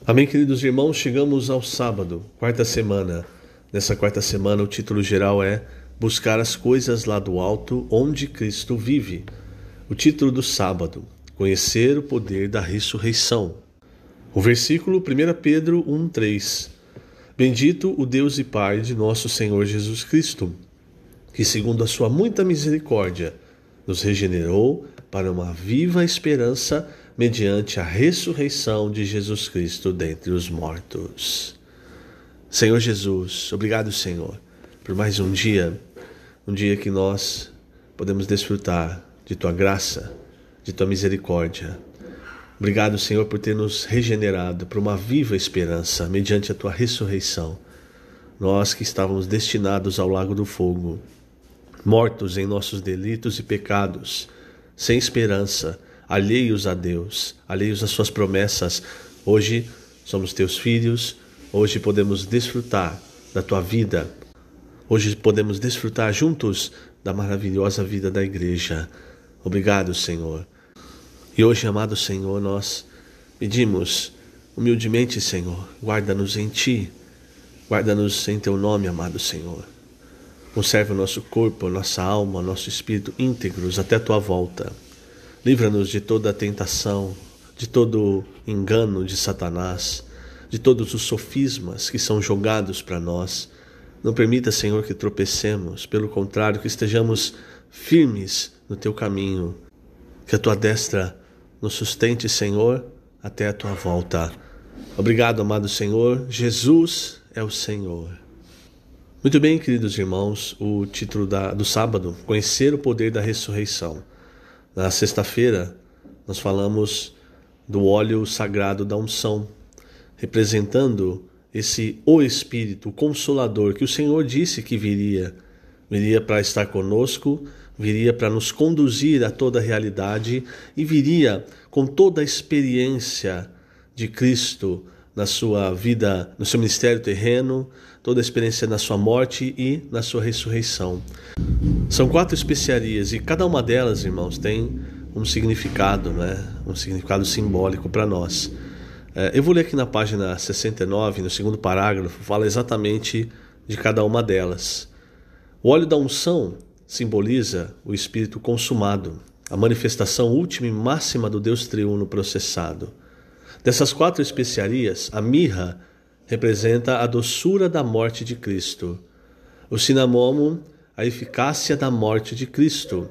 Amém, queridos irmãos, chegamos ao sábado, quarta semana. Nessa quarta semana o título geral é Buscar as coisas lá do alto, onde Cristo vive. O título do sábado, Conhecer o poder da ressurreição. O versículo 1 Pedro 1:3. Bendito o Deus e Pai de nosso Senhor Jesus Cristo, que segundo a sua muita misericórdia, nos regenerou para uma viva esperança mediante a ressurreição de Jesus Cristo dentre os mortos. Senhor Jesus, obrigado, Senhor, por mais um dia que nós podemos desfrutar de Tua graça, de Tua misericórdia. Obrigado, Senhor, por ter nos regenerado para uma viva esperança mediante a Tua ressurreição. Nós que estávamos destinados ao lago do fogo, mortos em nossos delitos e pecados, sem esperança, alheios a Deus, alheios às suas promessas. Hoje somos teus filhos, hoje podemos desfrutar da tua vida, hoje podemos desfrutar juntos da maravilhosa vida da igreja. Obrigado, Senhor. E hoje, amado Senhor, nós pedimos humildemente, Senhor, guarda-nos em ti, guarda-nos em teu nome, amado Senhor. Conserva o nosso corpo, nossa alma, nosso espírito íntegros até a tua volta. Livra-nos de toda a tentação, de todo engano de Satanás, de todos os sofismas que são jogados para nós. Não permita, Senhor, que tropecemos, pelo contrário, que estejamos firmes no teu caminho. Que a tua destra nos sustente, Senhor, até a tua volta. Obrigado, amado Senhor. Jesus é o Senhor. Muito bem, queridos irmãos, o título do sábado, Conhecer o poder da ressurreição. Na sexta-feira, nós falamos do óleo sagrado da unção, representando o Espírito, o Consolador, que o Senhor disse que viria para estar conosco, viria para nos conduzir a toda a realidade e viria com toda a experiência de Cristo na sua vida, no seu ministério terreno, toda a experiência na sua morte e na sua ressurreição. São 4 especiarias e cada uma delas, irmãos, tem um significado, um significado simbólico para nós. Eu vou ler aqui na página 69, no segundo parágrafo, fala exatamente de cada uma delas. O óleo da unção simboliza o Espírito consumado, a manifestação última e máxima do Deus triuno processado. Dessas 4 especiarias, a mirra representa a doçura da morte de Cristo, o cinamomo, a eficácia da morte de Cristo,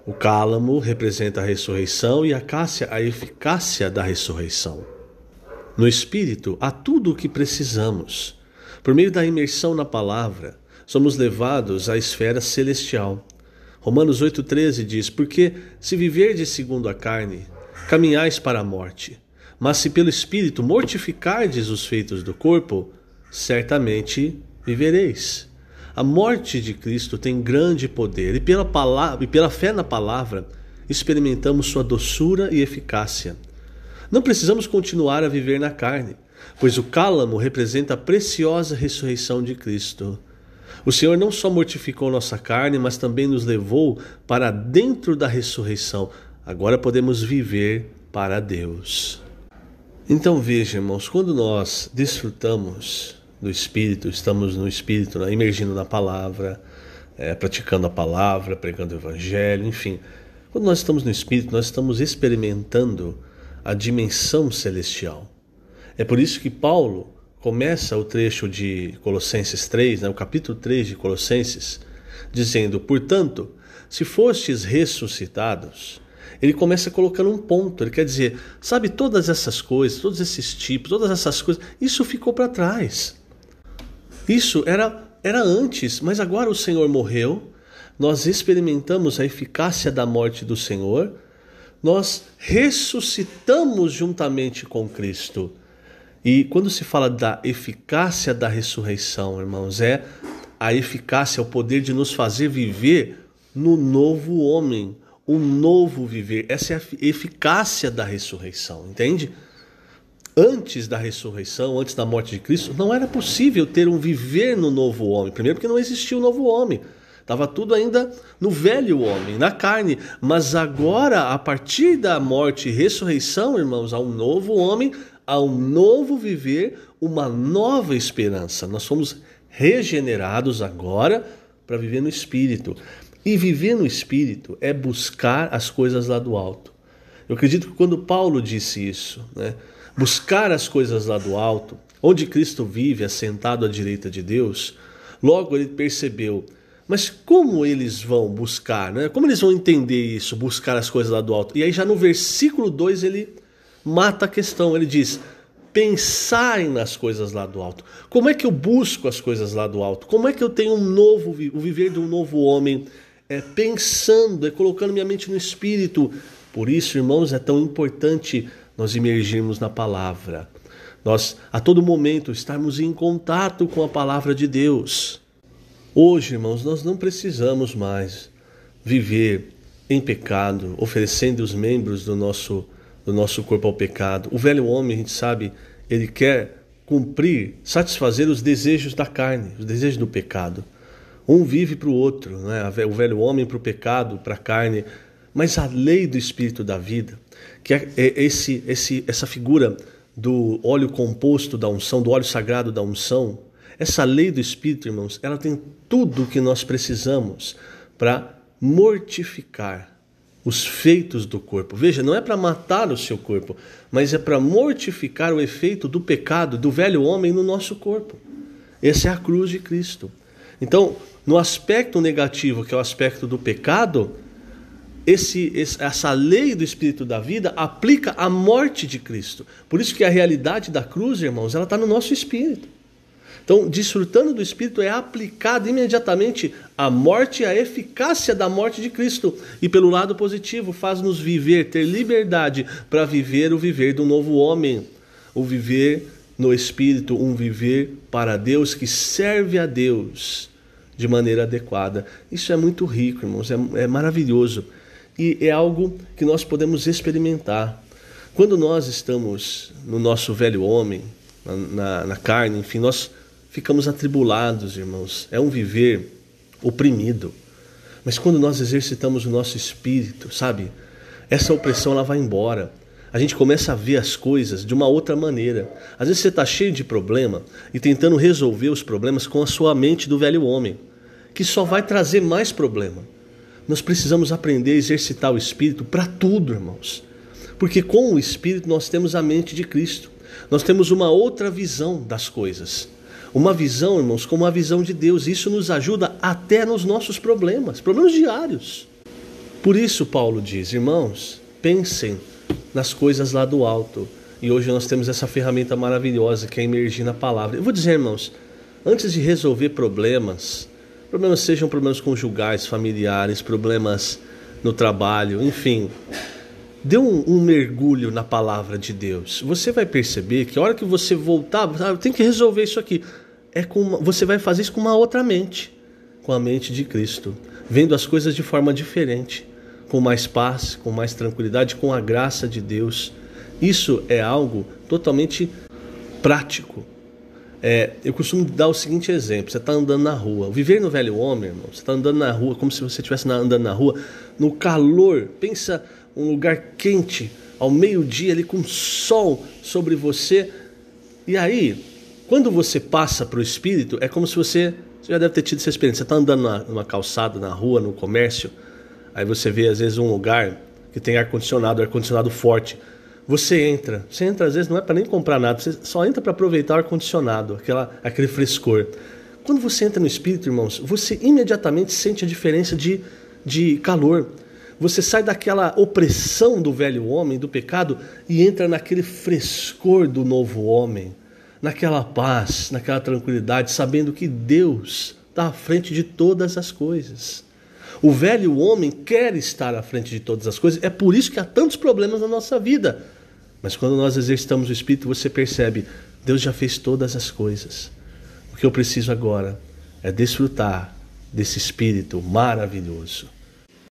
o cálamo representa a ressurreição e a cássia, a eficácia da ressurreição. No Espírito há tudo o que precisamos. Por meio da imersão na palavra, somos levados à esfera celestial. Romanos 8,13 diz: Porque se viverdes segundo a carne, caminhais para a morte. Mas se pelo Espírito mortificardes os feitos do corpo, certamente vivereis. A morte de Cristo tem grande poder e pela fé na palavra experimentamos sua doçura e eficácia. Não precisamos continuar a viver na carne, pois o cálamo representa a preciosa ressurreição de Cristo. O Senhor não só mortificou nossa carne, mas também nos levou para dentro da ressurreição. Agora podemos viver para Deus. Então veja, irmãos, quando nós desfrutamos do Espírito, estamos no Espírito, imergindo na palavra, praticando a palavra, pregando o Evangelho, enfim. Quando nós estamos no Espírito, nós estamos experimentando a dimensão celestial. É por isso que Paulo começa o trecho de Colossenses 3, o capítulo 3 de Colossenses, dizendo: Portanto, se fostes ressuscitados... Ele começa colocando um ponto, ele quer dizer, sabe, todas essas coisas, todos esses tipos, todas essas coisas, isso ficou para trás. Isso era antes, mas agora o Senhor morreu, nós experimentamos a eficácia da morte do Senhor, nós ressuscitamos juntamente com Cristo. E quando se fala da eficácia da ressurreição, irmãos, é a eficácia, o poder de nos fazer viver no novo homem, um novo viver. Essa é a eficácia da ressurreição, entende? Antes da ressurreição, antes da morte de Cristo, não era possível ter um viver no novo homem. Primeiro porque não existia o novo homem. Estava tudo ainda no velho homem, na carne. Mas agora, a partir da morte e ressurreição, irmãos, há um novo homem, a um novo viver, uma nova esperança. Nós fomos regenerados agora para viver no Espírito. E viver no Espírito é buscar as coisas lá do alto. Eu acredito que quando Paulo disse isso, né, buscar as coisas lá do alto, onde Cristo vive, assentado à direita de Deus, logo ele percebeu, mas como eles vão buscar, né? Como eles vão entender isso, buscar as coisas lá do alto? E aí já no versículo 2 ele mata a questão, ele diz, pensarem nas coisas lá do alto. Como é que eu busco as coisas lá do alto? Como é que eu tenho o viver de um novo homem? Pensando, colocando minha mente no Espírito. Por isso, irmãos, é tão importante nós imergirmos na palavra. Nós, a todo momento, estarmos em contato com a palavra de Deus. Hoje, irmãos, nós não precisamos mais viver em pecado, oferecendo os membros do nosso corpo ao pecado. O velho homem, a gente sabe, ele quer cumprir, satisfazer os desejos da carne, os desejos do pecado. Um vive para o outro, né? O velho homem para o pecado, para a carne. Mas a lei do Espírito da vida, que é essa figura do óleo composto da unção, do óleo sagrado da unção, essa lei do Espírito, irmãos, ela tem tudo o que nós precisamos para mortificar os feitos do corpo. Veja, não é para matar o seu corpo, mas é para mortificar o efeito do pecado, do velho homem no nosso corpo. Essa é a cruz de Cristo. Então, no aspecto negativo, que é o aspecto do pecado, essa lei do Espírito da vida aplica a morte de Cristo. Por isso que a realidade da cruz, irmãos, ela está no nosso espírito. Então, desfrutando do Espírito é aplicado imediatamente a morte, a eficácia da morte de Cristo. E pelo lado positivo, faz-nos viver, ter liberdade para viver o viver do novo homem. O viver no Espírito, um viver para Deus, que serve a Deus de maneira adequada. Isso é muito rico, irmãos, é maravilhoso. E é algo que nós podemos experimentar. Quando nós estamos no nosso velho homem, na carne, enfim, nós ficamos atribulados, irmãos. É um viver oprimido. Mas quando nós exercitamos o nosso espírito, sabe? Essa opressão ela vai embora. A gente começa a ver as coisas de uma outra maneira. Às vezes você está cheio de problema e tentando resolver os problemas com a sua mente do velho homem, que só vai trazer mais problema. Nós precisamos aprender a exercitar o Espírito para tudo, irmãos. Porque com o Espírito nós temos a mente de Cristo. Nós temos uma outra visão das coisas. Uma visão, irmãos, como a visão de Deus. Isso nos ajuda até nos nossos problemas diários. Por isso Paulo diz, irmãos, pensem nas coisas lá do alto. E hoje nós temos essa ferramenta maravilhosa que é emergir na palavra. Eu vou dizer, irmãos, antes de resolver problemas sejam problemas conjugais, familiares, problemas no trabalho, enfim, dê um mergulho na palavra de Deus. Você vai perceber que a hora que você voltar, tem que resolver isso aqui. Você vai fazer isso com uma outra mente, com a mente de Cristo, vendo as coisas de forma diferente, com mais paz, com mais tranquilidade, com a graça de Deus. Isso é algo totalmente prático. Eu costumo dar o seguinte exemplo, você está andando na rua, viver no velho homem, irmão, você está andando na rua como se você estivesse andando na rua, no calor, pensa um lugar quente, ao meio-dia ali com sol sobre você, e aí, quando você passa para o Espírito, é como se você já deve ter tido essa experiência, você está andando numa calçada, na rua, no comércio, aí você vê às vezes um lugar que tem ar-condicionado forte. Você entra às vezes não é para nem comprar nada, você só entra para aproveitar o ar-condicionado, aquele frescor. Quando você entra no Espírito, irmãos, você imediatamente sente a diferença de calor. Você sai daquela opressão do velho homem, do pecado, e entra naquele frescor do novo homem, naquela paz, naquela tranquilidade, sabendo que Deus está à frente de todas as coisas. O velho homem quer estar à frente de todas as coisas, é por isso que há tantos problemas na nossa vida. Mas quando nós exercitamos o Espírito, você percebe, Deus já fez todas as coisas. O que eu preciso agora é desfrutar desse Espírito maravilhoso.